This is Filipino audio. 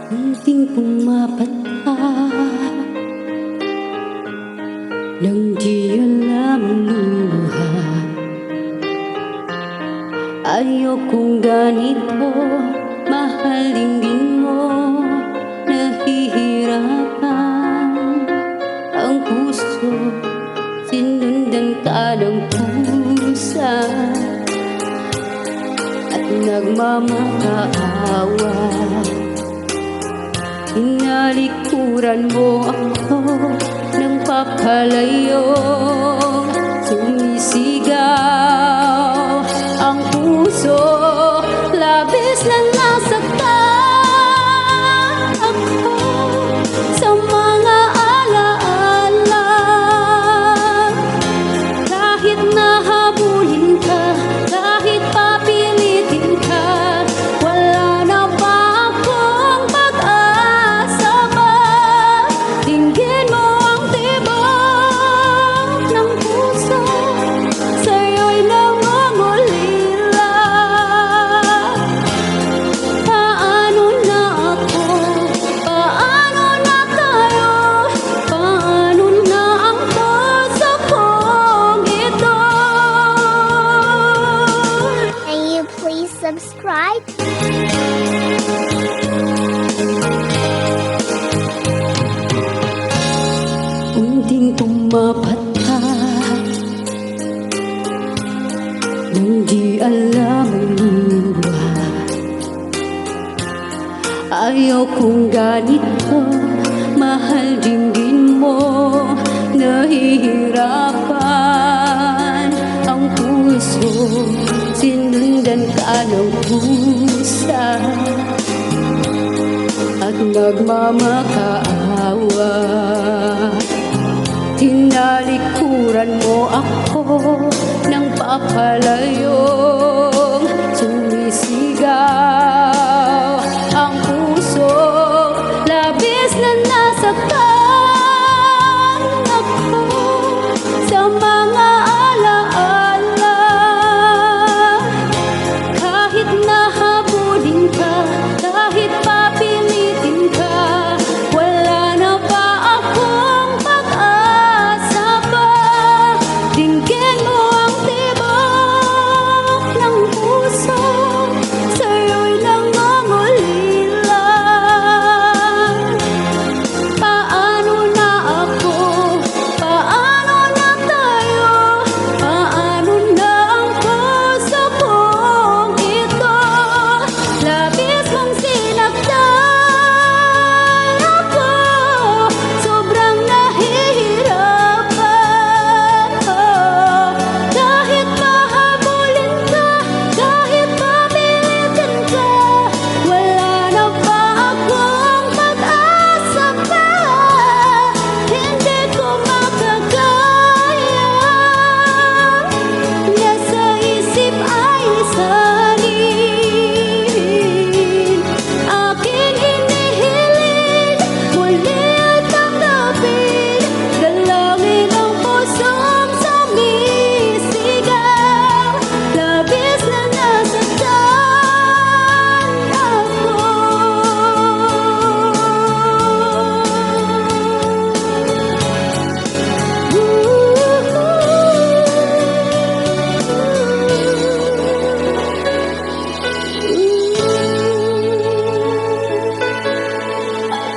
Munting pumapata nang di alam ang luha. Ayokong ganito, mahal dinggin mo. Nahihirapan ang puso, sinundan ka ng pusa at nagmamakaawa. Hinalikuran mo ako ng papalayo, sumisigaw ang puso, labis na nasaktan ako sa mga alaala. Kahit nahabulin ka, kahit papilitin ka, wala na ba akong pag-asa pa? Dinggin mo ang tibok ng puso, sa'yo'y nangungulila. Paano na ako? Paano na tayo? Paano na ang puso kong ito? Can you please subscribe? Unting pumapata nang di alam ang luha. Ayaw kong ganito, mahal dinggin mo. Nahihirapan ang puso, sinundan ka ng pusa at nagmamakaawa. Tinalikuran mo ako ng papalayong sumisigaw